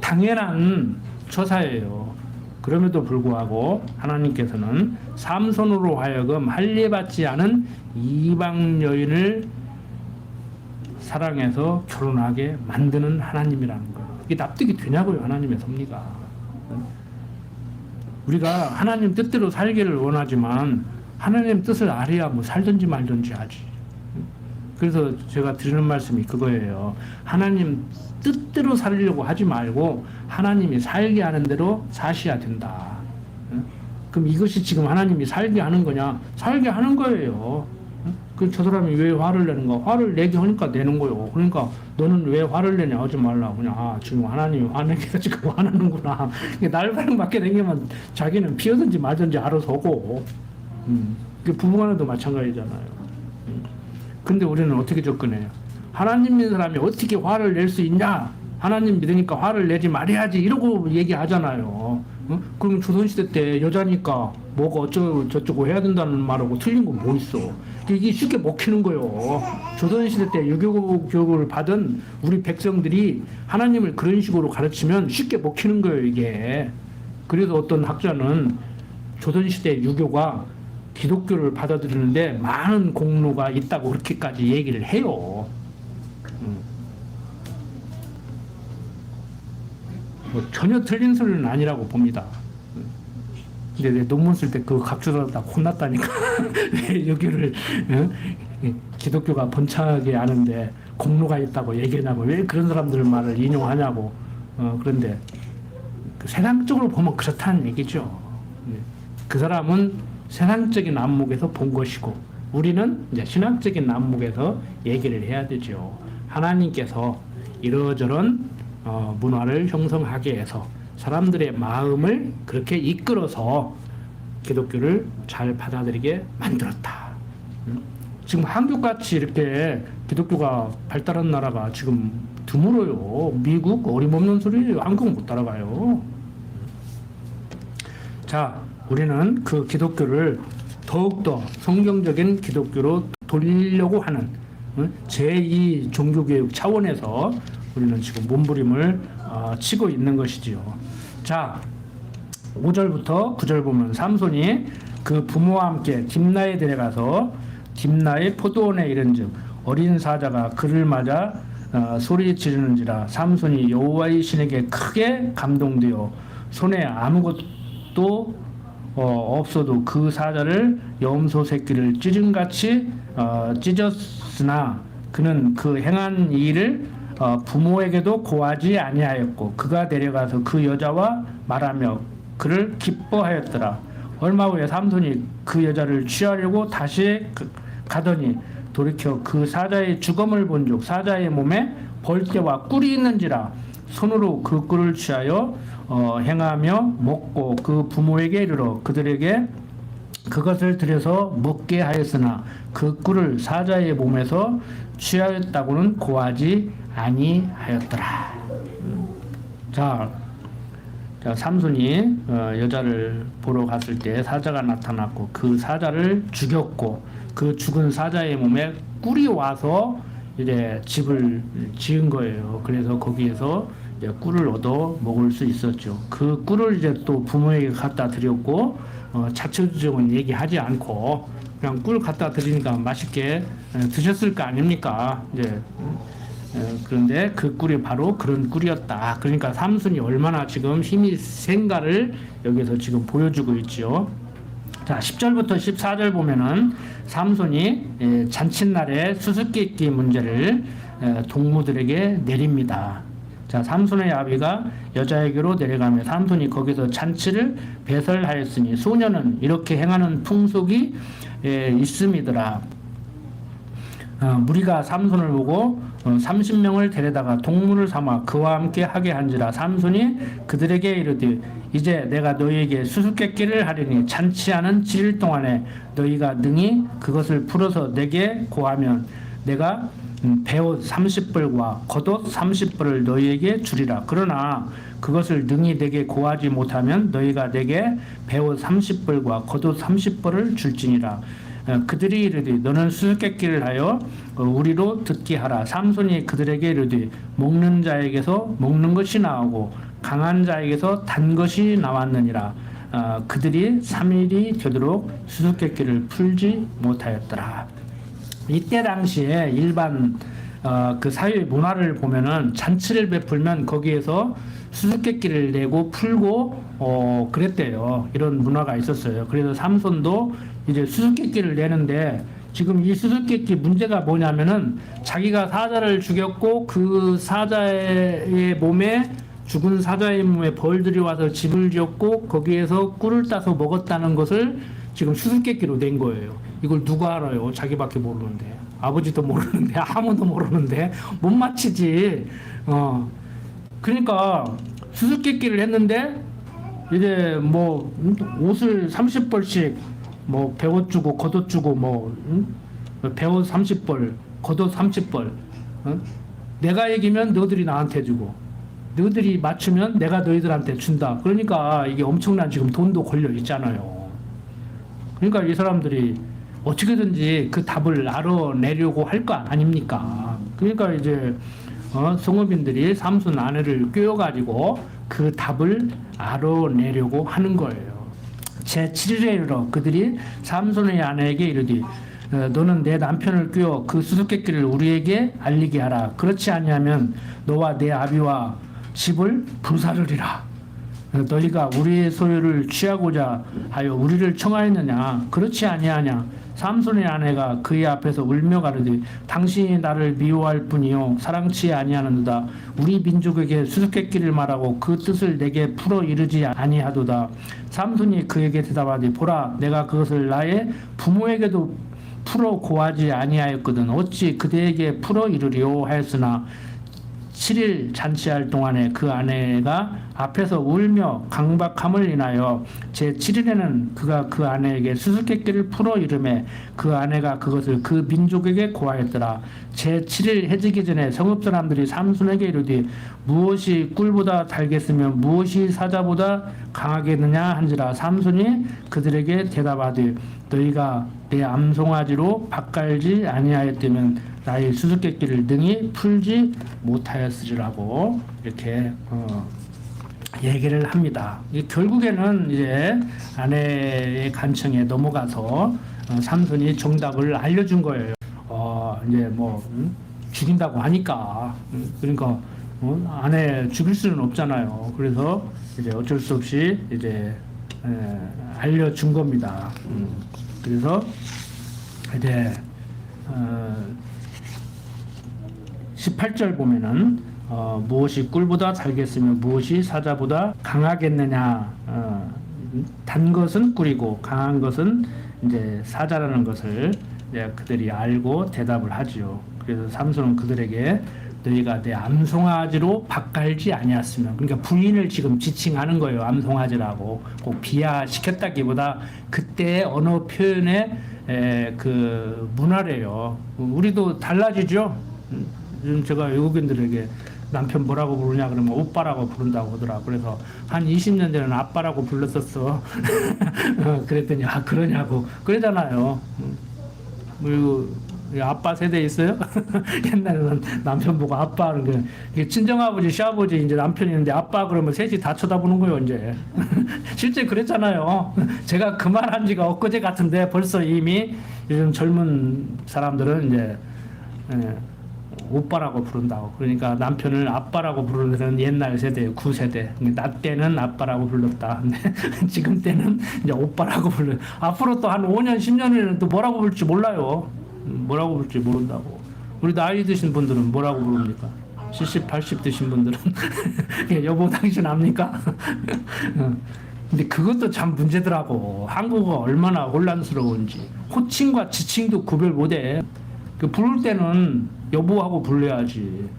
당연한 처사예요. 그럼에도 불구하고 하나님께서는 삼손으로 하여금 할례받지 않은 이방 여인을 사랑해서 결혼하게 만드는 하나님이라는 거예요. 이게 납득이 되냐고요, 하나님의 섭리가. 우리가 하나님 뜻대로 살기를 원하지만 하나님 뜻을 알아야 뭐 살든지 말든지 하지. 그래서 제가 드리는 말씀이 그거예요. 하나님 뜻대로 살려고 하지 말고 하나님이 살게 하는 대로 사셔야 된다. 그럼 이것이 지금 하나님이 살게 하는 거냐? 살게 하는 거예요. 그럼 저 사람이 왜 화를 내는가? 화를 내게 하니까 내는 거요. 그러니까 너는 왜 화를 내냐? 하지 말라. 그냥 지금 하나님이 화내게 가지고 화나는구나. 날바람 맞게 되면 자기는 피하든지 말든지 알아서 오고. 부부간에도 마찬가지잖아요. 근데 우리는 어떻게 접근해요? 하나님 믿는 사람이 어떻게 화를 낼 수 있냐? 하나님 믿으니까 화를 내지 말아야지 이러고 얘기하잖아요. 그럼 조선시대 때 여자니까 뭐가 어쩌고 저쩌고 해야 된다는 말하고 틀린 거 뭐 있어? 이게 쉽게 먹히는 거예요. 조선시대 때 유교 교육을 받은 우리 백성들이 하나님을 그런 식으로 가르치면 쉽게 먹히는 거예요, 이게. 그래서 어떤 학자는 조선시대 유교가 기독교를 받아들이는데 많은 공로가 있다고 그렇게까지 얘기를 해요. 뭐 전혀 틀린 소리는 아니라고 봅니다. 근데 내 논문 쓸 때 그 각주다 다 혼났다니까. 왜 여기를 기독교가 번창하게 하는데 공로가 있다고 얘기하냐고, 왜 그런 사람들 말을 인용하냐고. 그런데 그 세상적으로 보면 그렇다는 얘기죠. 그 사람은 세상적인 안목에서 본 것이고 우리는 이제 신학적인 안목에서 얘기를 해야 되죠. 하나님께서 이러저런 문화를 형성하게 해서 사람들의 마음을 그렇게 이끌어서 기독교를 잘 받아들이게 만들었다. 지금 한국같이 이렇게 기독교가 발달한 나라가 지금 드물어요. 미국 어림없는 소리 한국은 못 따라가요. 자, 우리는 그 기독교를 더욱더 성경적인 기독교로 돌리려고 하는 제2 종교개혁 차원에서 우리는 지금 몸부림을 치고 있는 것이지요. 자, 5절부터 9절 보면 삼손이 그 부모와 함께 딥나에 데려가서 딥나의 포도원에 이른즉 어린 사자가 그를 맞아 소리 지르는지라 삼손이 여호와의 신에게 크게 감동되어 손에 아무것도 없어도 그 사자를 염소 새끼를 찢음같이 찢었으나 그는 그 행한 일을 부모에게도 고하지 아니하였고 그가 데려가서 그 여자와 말하며 그를 기뻐하였더라. 얼마 후에 삼손이 그 여자를 취하려고 다시 가더니 돌이켜 그 사자의 죽음을 본즉 사자의 몸에 벌떼와 꿀이 있는지라 손으로 그 꿀을 취하여 행하며 먹고 그 부모에게 이르러 그들에게 그것을 들여서 먹게 하였으나 그 꿀을 사자의 몸에서 취하였다고는 고하지 아니하였더라. 자, 삼손이 여자를 보러 갔을 때 사자가 나타났고 그 사자를 죽였고 그 죽은 사자의 몸에 꿀이 와서 이제 집을 지은 거예요. 그래서 거기에서 이제 꿀을 얻어 먹을 수 있었죠. 그 꿀을 이제 또 부모에게 갖다 드렸고 자초지종은 얘기하지 않고 그냥 꿀 갖다 드리니까 맛있게 드셨을 거 아닙니까? 이제 그런데 그 꿀이 바로 그런 꿀이었다. 그러니까 삼손이 얼마나 지금 힘이 센가를 여기서 지금 보여주고 있죠. 자, 10절부터 14절 보면은 삼손이 잔칫날에 수수께끼 문제를 동무들에게 내립니다. 자, 삼손의 아비가 여자에게로 내려가며 삼손이 거기서 잔치를 배설하였으니 소녀는 이렇게 행하는 풍속이 있음이더라. 무리가 삼손을 보고 30명을 데려다가 동물을 삼아 그와 함께 하게 한지라 삼손이 그들에게 이르되 이제 내가 너희에게 수수께끼를 하리니 잔치하는 7일 동안에 너희가 능히 그것을 풀어서 내게 고하면 내가 배옷 30벌과 겉옷 30벌을 너희에게 주리라. 그러나 그것을 능히 내게 고하지 못하면 너희가 내게 배옷 30벌과 겉옷 30벌을 줄지니라. 그들이 이르되 너는 수수께끼를 하여 우리로 듣게 하라. 삼손이 그들에게 이르되 먹는 자에게서 먹는 것이 나오고 강한 자에게서 단 것이 나왔느니라. 그들이 3일이 되도록 수수께끼를 풀지 못하였더라. 이때 당시에 일반 그 사회 문화를 보면은 잔치를 베풀면 거기에서 수수께끼를 내고 풀고 그랬대요. 이런 문화가 있었어요. 그래서 삼손도 이제 수수께끼를 내는데 지금 이 수수께끼 문제가 뭐냐면은 자기가 사자를 죽였고 그 사자의 몸에 죽은 사자의 몸에 벌들이 와서 집을 지었고 거기에서 꿀을 따서 먹었다는 것을 지금 수수께끼로 낸 거예요. 이걸 누가 알아요? 자기밖에 모르는데. 아버지도 모르는데 아무도 모르는데 못 맞히지. 그러니까 수수께끼를 했는데 이제 뭐 옷을 30벌씩 뭐 배옷 주고 겉옷 주고 뭐 배옷 30벌 겉옷 30벌 내가 이기면 너희들이 나한테 주고 너희들이 맞추면 내가 너희들한테 준다. 그러니까 이게 엄청난 지금 돈도 걸려 있잖아요. 그러니까 이 사람들이 어떻게든지 그 답을 알아내려고 할 거 아닙니까? 그러니까 이제 성읍인들이 삼순 아내를 꿰어가지고 그 답을 알아내려고 하는 거예요. 제7일에 이르러 그들이 삼손의 아내에게 이르되 너는 내 남편을 꿰어 그 수수께끼를 우리에게 알리게 하라. 그렇지 아니하면 너와 내 아비와 집을 불사르리라. 너희가 우리의 소유를 취하고자 하여 우리를 청하였느냐? 그렇지 아니하냐? 삼손의 아내가 그의 앞에서 울며 가르되 당신이 나를 미워할 뿐이요 사랑치 아니하는도다. 우리 민족에게 수수께끼를 말하고 그 뜻을 내게 풀어 이르지 아니하도다. 삼손이 그에게 대답하되 보라 내가 그것을 나의 부모에게도 풀어 고하지 아니하였거든 어찌 그대에게 풀어 이르리오 하였으나 7일 잔치할 동안에 그 아내가 앞에서 울며 강박함을 인하여 제7일에는 그가 그 아내에게 수수께끼를 풀어 이르매 그 아내가 그것을 그 민족에게 고하였더라. 제7일 해지기 전에 성읍 사람들이 삼손에게 이르되 무엇이 꿀보다 달겠으며 무엇이 사자보다 강하겠느냐 한지라. 삼손이 그들에게 대답하되 너희가 내 암송아지로 밭갈지 아니하였다면 나의 수수께끼를 능히 풀지 못하였으리라고 이렇게 얘기를 합니다. 결국에는 이제 아내의 간청에 넘어가서 삼손이 정답을 알려준 거예요. 이제 뭐 죽인다고 하니까 그러니까 아내 죽일 수는 없잖아요. 그래서 이제 어쩔 수 없이 이제 알려준 겁니다. 그래서 이제 18절 보면은 무엇이 꿀보다 달겠으며 무엇이 사자보다 강하겠느냐. 단 것은 꿀이고 강한 것은 이제 사자라는 것을 이제 그들이 알고 대답을 하지요. 그래서 삼손은 그들에게 너희가 내 암송아지로 밭갈지 아니었으면, 그러니까 부인을 지금 지칭하는 거예요. 암송아지라고 꼭 비하시켰다기보다 그때의 언어 표현의 그 문화래요. 우리도 달라지죠. 요즘 제가 외국인들에게 남편 뭐라고 부르냐 그러면 오빠라고 부른다고 하더라고. 그래서 한 20년 전에는 아빠라고 불렀었어. 그랬더니 그러냐고 그러잖아요. 그리고 아빠 세대 있어요? 옛날에는 남편 보고 아빠 하는 게 친정아버지 시아버지 이제 남편이 있는데 아빠 그러면 셋이 다 쳐다보는 거예요 이제. 실제 그랬잖아요. 제가 그 말 한 지가 엊그제 같은데 벌써 이미 요즘 젊은 사람들은 이제 오빠라고 부른다고. 그러니까 남편을 아빠라고 부르는 데는 옛날 세대예요. 9세대. 나 때는 아빠라고 불렀다. 근데 지금 때는 이제 오빠라고 불러. 앞으로 또 한 5년, 10년 후에는 또 뭐라고 부를지 몰라요. 뭐라고 부를지 모른다고. 우리 나이 드신 분들은 뭐라고 부릅니까? 70, 80 드신 분들은 여보 당신 압니까? 근데 그것도 참 문제더라고. 한국어가 얼마나 혼란스러운지. 호칭과 지칭도 구별 못해. 부를 때는 여보하고 불러야지.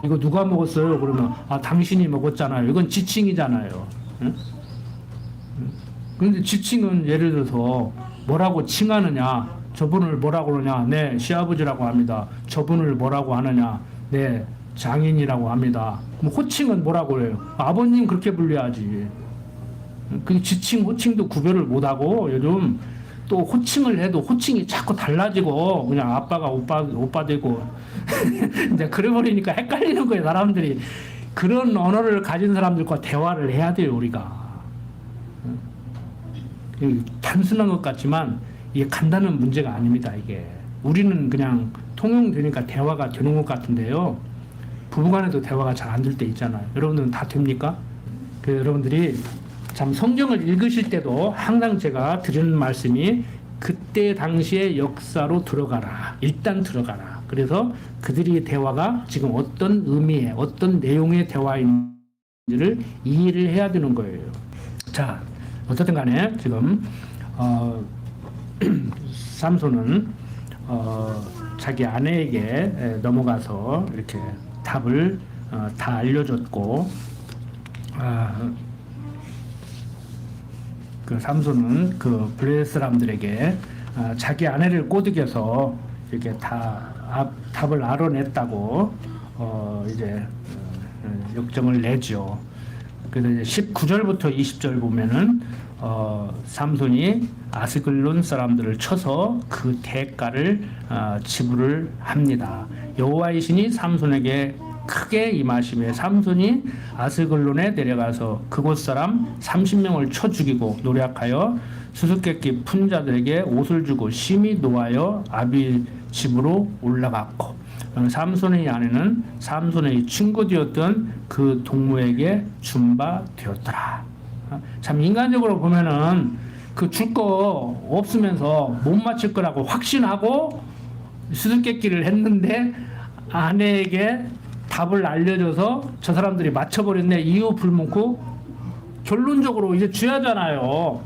이거 누가 먹었어요? 그러면 당신이 먹었잖아요. 이건 지칭이잖아요. 응? 그런데 지칭은 예를 들어서 뭐라고 칭하느냐? 저분을 뭐라고 그러냐? 네, 시아버지라고 합니다. 저분을 뭐라고 하느냐? 네, 장인이라고 합니다. 그럼 호칭은 뭐라고 해요? 아버님 그렇게 불려야지. 그 지칭, 호칭도 구별을 못하고 요즘 또 호칭을 해도 호칭이 자꾸 달라지고 그냥 아빠가 오빠 되고 이제 그래버리니까 헷갈리는 거예요. 사람들이 그런 언어를 가진 사람들과 대화를 해야 돼요. 우리가 단순한 것 같지만 이게 간단한 문제가 아닙니다. 이게 우리는 그냥 통용되니까 대화가 되는 것 같은데요. 부부간에도 대화가 잘 안 될 때 있잖아요. 여러분들은 다 됩니까? 여러분들이 참 성경을 읽으실 때도 항상 제가 드리는 말씀이 그때 당시의 역사로 들어가라. 일단 들어가라. 그래서 그들의 대화가 지금 어떤 의미의 어떤 내용의 대화인지를 이해를 해야 되는 거예요. 자, 어쨌든 간에 지금 삼손은 자기 아내에게 넘어가서 이렇게 답을 다 알려줬고, 그 삼손은 그 블레셋 사람들에게 자기 아내를 꼬드겨서 이렇게 다 답을 알아냈다고 이제 역정을 내죠. 그래서 이제 19절부터 20절 보면은 삼손이 아스글론 사람들을 쳐서 그 대가를 지불을 합니다. 여호와의 신이 삼손에게 크게 임하심에 삼손이 아스글론에 내려가서 그곳 사람 30명을 쳐 죽이고 노략하여 수수께끼 푼 자들에게 옷을 주고 심히 노하여 아비 집으로 올라갔고, 삼손의 아내는 삼손의 친구 되었던 그 동무에게 준 바 되었더라. 참 인간적으로 보면은 그 줄 거 없으면서 못 맞출 거라고 확신하고 수수께끼를 했는데 아내에게 답을 알려줘서 저 사람들이 맞춰버렸네. 이유 불문고 결론적으로 이제 쥐하잖아요.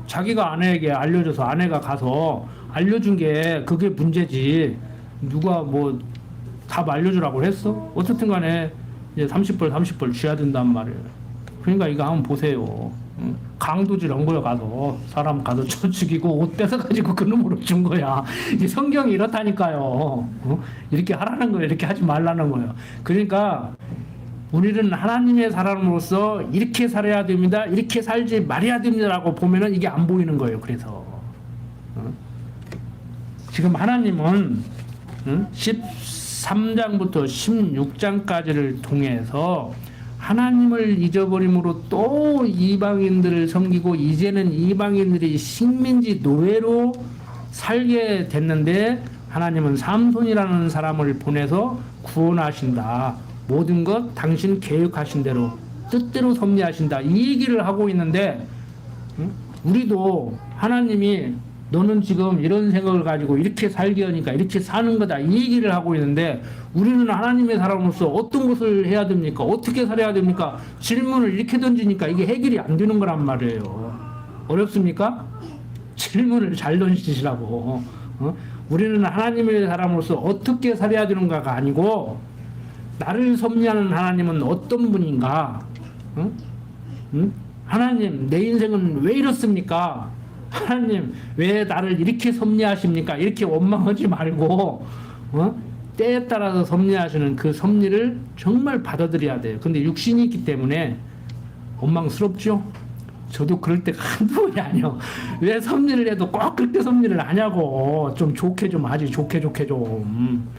자기가 아내에게 알려줘서 아내가 가서 알려준 게 그게 문제지. 누가 뭐 답 알려주라고 했어? 어쨌든 간에 이제 30벌 쥐야 된단 말이에요. 그러니까 이거 한번 보세요. 강도질 한 거야. 가서 사람 가서 쳐 죽이고 옷 뺏어가지고 그 놈으로 준 거야. 이게 성경이 이렇다니까요. 이렇게 하라는 거예요. 이렇게 하지 말라는 거예요. 그러니까 우리는 하나님의 사람으로서 이렇게 살아야 됩니다. 이렇게 살지 말아야 됩니다라고 보면은 이게 안 보이는 거예요. 그래서 지금 하나님은 13장부터 16장까지를 통해서 하나님을 잊어버림으로 또 이방인들을 섬기고 이제는 이방인들이 식민지 노예로 살게 됐는데 하나님은 삼손이라는 사람을 보내서 구원하신다. 모든 것 당신 계획하신 대로 뜻대로 섭리하신다. 이 얘기를 하고 있는데 우리도 하나님이 너는 지금 이런 생각을 가지고 이렇게 살게 하니까 이렇게 사는 거다. 이 얘기를 하고 있는데 우리는 하나님의 사람으로서 어떤 것을 해야 됩니까? 어떻게 살아야 됩니까? 질문을 이렇게 던지니까 이게 해결이 안 되는 거란 말이에요. 어렵습니까? 질문을 잘 던지시라고. 우리는 하나님의 사람으로서 어떻게 살아야 되는가가 아니고 나를 섭리하는 하나님은 어떤 분인가? 하나님, 내 인생은 왜 이렇습니까? 하나님, 왜 나를 이렇게 섭리하십니까? 이렇게 원망하지 말고 때에 따라서 섭리하시는 그 섭리를 정말 받아들여야 돼요. 근데 육신이 있기 때문에 원망스럽죠? 저도 그럴 때가 한두 번이 아니요. 왜 섭리를 해도 꼭 그렇게 섭리를 하냐고. 좀 좋게 좀 하지. 좋게 좀.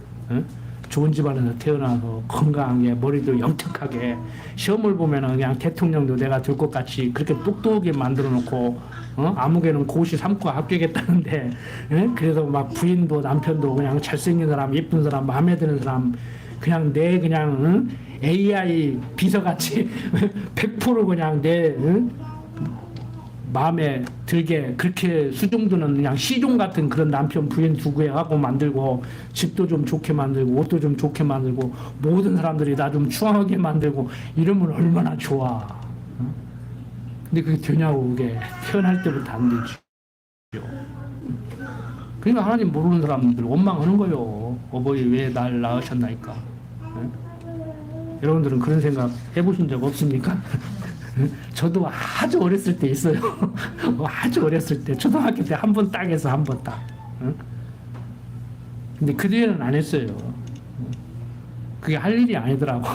좋은 집안에서 태어나서 건강하게 머리도 영특하게 시험을 보면은 그냥 대통령도 내가 될 것 같이 그렇게 똑똑하게 만들어 놓고 아무개는 고시 3과 합격했다는데 그래서 막 부인도 남편도 그냥 잘생긴 사람 예쁜 사람 마음에 드는 사람 그냥 내 그냥 AI 비서같이 100% 그냥 내 마음에 들게 그렇게 수종드는 그냥 시종 같은 그런 남편 부인 두고 하고 만들고 집도 좀 좋게 만들고 옷도 좀 좋게 만들고 모든 사람들이 나 좀 추앙하게 만들고 이러면 얼마나 좋아. 근데 그게 되냐고. 그게 태어날 때부터 안 되죠. 그러니까 하나님 모르는 사람들 원망하는 거예요. 어버이 왜 날 낳으셨나이까. 여러분들은 그런 생각 해보신 적 없습니까? 저도 아주 어렸을 때 있어요. 아주 어렸을 때 초등학교 때 한 번 딱 해서 한 번 딱. 근데 그 뒤에는 안 했어요. 그게 할 일이 아니더라고.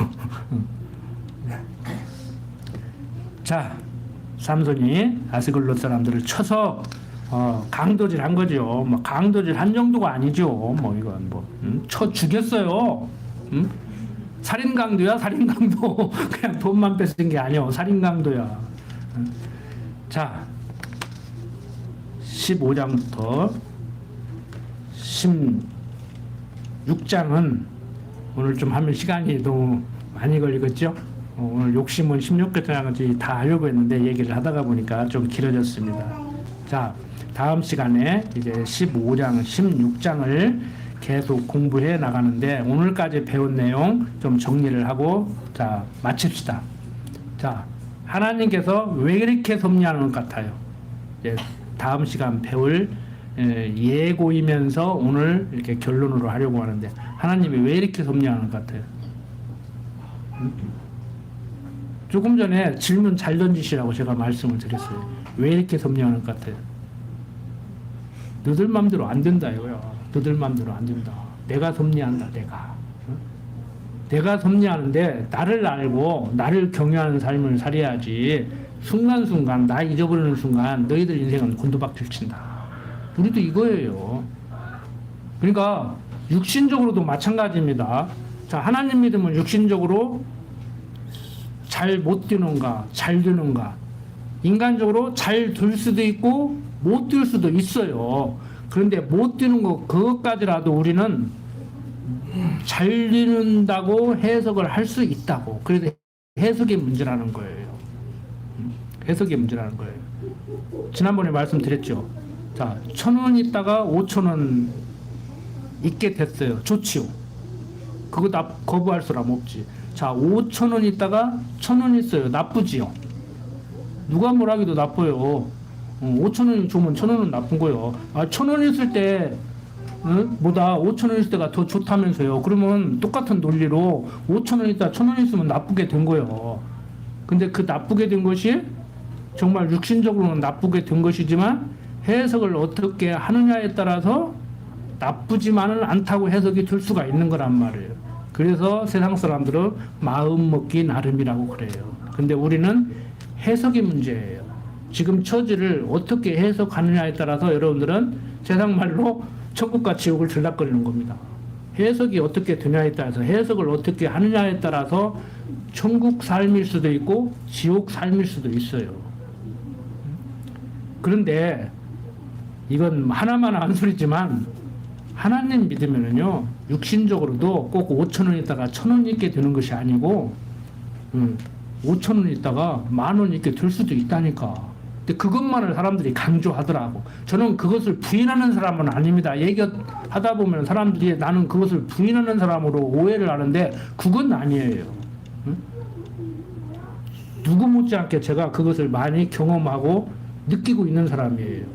자, 삼손이 아스글롯 사람들을 쳐서 강도질 한 거죠. 뭐 강도질 한 정도가 아니죠. 뭐 이건 쳐 죽였어요. 살인강도야, 살인강도. 그냥 돈만 뺏은 게 아니야. 살인강도야. 자, 15장부터 16장은 오늘 좀 하면 시간이 너무 많이 걸리겠죠? 오늘 욕심은 16개까지 다 하려고 했는데 얘기를 하다가 보니까 좀 길어졌습니다. 자, 다음 시간에 이제 15장, 16장을 계속 공부해 나가는데 오늘까지 배운 내용 좀 정리를 하고 자 마칩시다. 자 하나님께서 왜 이렇게 섭리하는 것 같아요? 이제 다음 시간 배울 예고이면서 오늘 이렇게 결론으로 하려고 하는데 하나님이 왜 이렇게 섭리하는 것 같아요? 조금 전에 질문 잘 던지시라고 제가 말씀을 드렸어요. 왜 이렇게 섭리하는 것 같아요? 너들 맘대로 안 된다 이거야. 너들 맘대로 안 된다. 내가 섭리한다. 내가 섭리하는데 나를 알고 나를 경외하는 삶을 살아야지. 순간순간 나 잊어버리는 순간 너희들 인생은 곤두박질 친다. 우리도 이거예요. 그러니까 육신적으로도 마찬가지입니다. 자, 하나님 믿으면 육신적으로 잘 못 되는가, 잘 되는가. 인간적으로 잘 될 수도 있고 못 될 수도 있어요. 그런데 못 되는 거 그것까지라도 우리는 잘 되는다고 해석을 할 수 있다고. 그래서 해석의 문제라는 거예요. 해석의 문제라는 거예요. 지난번에 말씀드렸죠. 자, 1,000원 있다가 5,000원 있게 됐어요. 좋지요. 그거 거부할 사람 없지. 자, 5,000원 있다가 1,000원 있어요. 나쁘지요. 누가 뭘 하기도 나빠요. 5,000원이 좋으면 1,000원은 나쁜 거예요. 1,000원 있을 때 보다 5,000원 있을 때가 더 좋다면서요. 그러면 똑같은 논리로 5,000원 있다 1,000원 있으면 나쁘게 된 거예요. 근데 그 나쁘게 된 것이 정말 육신적으로는 나쁘게 된 것이지만 해석을 어떻게 하느냐에 따라서 나쁘지만은 않다고 해석이 될 수가 있는 거란 말이에요. 그래서 세상 사람들은 마음 먹기 나름이라고 그래요. 근데 우리는 해석이 문제예요. 지금 처지를 어떻게 해석하느냐에 따라서 여러분들은 세상 말로 천국과 지옥을 들락거리는 겁니다. 해석이 어떻게 되냐에 따라서 해석을 어떻게 하느냐에 따라서 천국 삶일 수도 있고 지옥 삶일 수도 있어요. 그런데 이건 하나만 한 소리지만 하나님 믿으면은요 육신적으로도 꼭 5,000원 있다가 1,000원 있게 되는 것이 아니고 5,000원 있다가 10,000원 있게 될 수도 있다니까. 근데 그것만을 사람들이 강조하더라고. 저는 그것을 부인하는 사람은 아닙니다. 얘기하다 보면 사람들이 나는 그것을 부인하는 사람으로 오해를 하는데 그건 아니에요. 누구 못지않게 제가 그것을 많이 경험하고 느끼고 있는 사람이에요.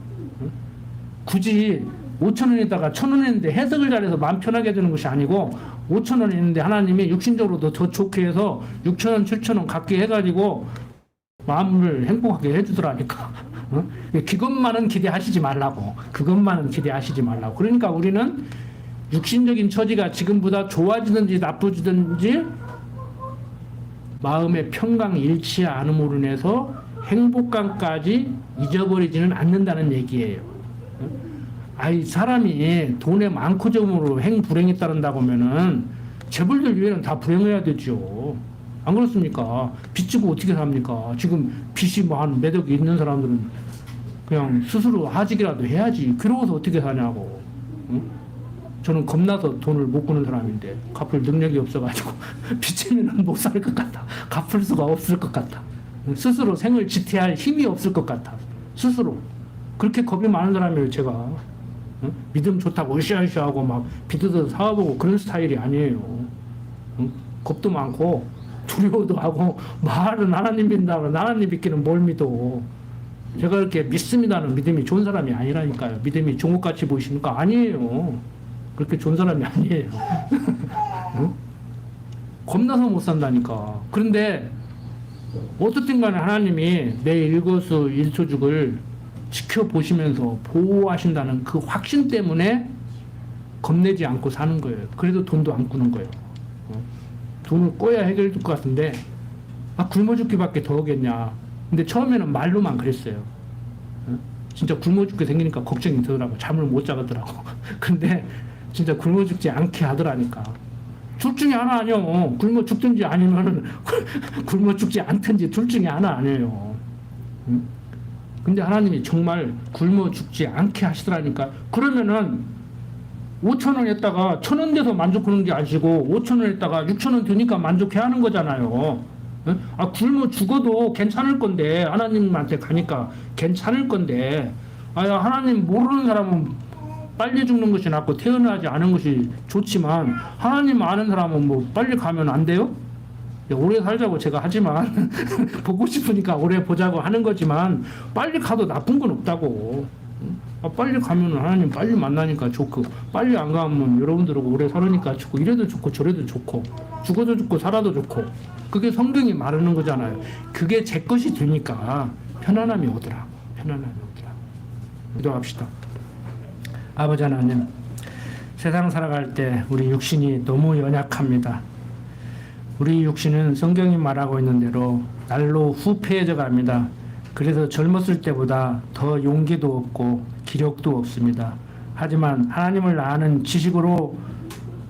굳이 5,000원에다가 1,000원 있는데 해석을 잘해서 마음 편하게 되는 것이 아니고 5,000원 있는데 하나님이 육신적으로도 더 좋게 해서 6,000원, 7,000원 갖게 해가지고 마음을 행복하게 해주더라니까. 그것만은 기대하시지 말라고. 그것만은 기대하시지 말라고. 그러니까 우리는 육신적인 처지가 지금보다 좋아지든지 나쁘지든지 마음의 평강 일치 않음으로 인해서 행복감까지 잊어버리지는 않는다는 얘기예요. 사람이 돈에 많고 적음으로 행불행에 따른다고 하면은 재벌들 위에는 다 불행해야 되죠. 안 그렇습니까? 빚 지고 어떻게 삽니까? 지금 빚이 뭐 한 몇 억이 있는 사람들은 그냥 스스로 하직이라도 해야지. 그러고서 어떻게 사냐고. 응? 저는 겁나서 돈을 못 꾸는 사람인데 갚을 능력이 없어가지고 빚지면은 못 살 것 같아. 갚을 수가 없을 것 같아. 스스로 생을 지태할 힘이 없을 것 같아. 스스로. 그렇게 겁이 많은 사람이에요, 제가. 응? 믿음 좋다고 으쌰으쌰하고 막 빚어서 사와보고 그런 스타일이 아니에요. 응? 겁도 많고 두려워도 하고 말은 하나님 믿는다고 하나님 믿기는 뭘 믿어. 제가 이렇게 믿습니다는 믿음이 좋은 사람이 아니라니까요. 믿음이 좋은 것 같이 보이십니까? 아니에요. 그렇게 좋은 사람이 아니에요. 응? 겁나서 못 산다니까. 그런데 어떻든 간에 하나님이 내 일거수일투족을 지켜보시면서 보호하신다는 그 확신 때문에 겁내지 않고 사는 거예요. 그래도 돈도 안 꾸는 거예요. 돈을 꿔야 해결될 것 같은데 굶어 죽기밖에 더 하겠냐. 근데 처음에는 말로만 그랬어요. 진짜 굶어 죽게 생기니까 걱정이 되더라고. 잠을 못 자겠더라고. 근데 진짜 굶어 죽지 않게 하더라니까. 둘 중에 하나 아니요. 굶어 죽든지 아니면 굶어 죽지 않든지 둘 중에 하나 아니에요. 근데 하나님이 정말 굶어 죽지 않게 하시더라니까. 그러면은 5,000원 했다가 1,000원 돼서 만족하는 게 아니고 5,000원 했다가 6,000원 되니까 만족해 하는 거잖아요. 굶어 죽어도 괜찮을 건데 하나님한테 가니까 괜찮을 건데 하나님 모르는 사람은 빨리 죽는 것이 낫고 태어나지 않은 것이 좋지만 하나님 아는 사람은 뭐 빨리 가면 안 돼요? 오래 살자고 제가 하지만 보고 싶으니까 오래 보자고 하는 거지만 빨리 가도 나쁜 건 없다고. 빨리 가면 하나님 빨리 만나니까 좋고 빨리 안 가면 여러분들하고 오래 살으니까 좋고 이래도 좋고 저래도 좋고 죽어도 좋고 살아도 좋고 그게 성경이 말하는 거잖아요. 그게 제 것이 되니까 편안함이 오더라. 편안함이 오더라. 기도합시다. 아버지 하나님, 세상 살아갈 때 우리 육신이 너무 연약합니다. 우리 육신은 성경이 말하고 있는 대로 날로 후패해져 갑니다. 그래서 젊었을 때보다 더 용기도 없고 기력도 없습니다. 하지만 하나님을 아는 지식으로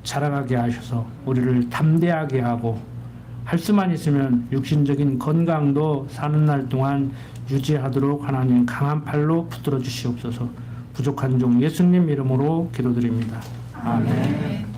자라가게 하셔서 우리를 담대하게 하고 할 수만 있으면 육신적인 건강도 사는 날 동안 유지하도록 하나님 강한 팔로 붙들어 주시옵소서. 부족한 종 예수님 이름으로 기도드립니다. 아멘.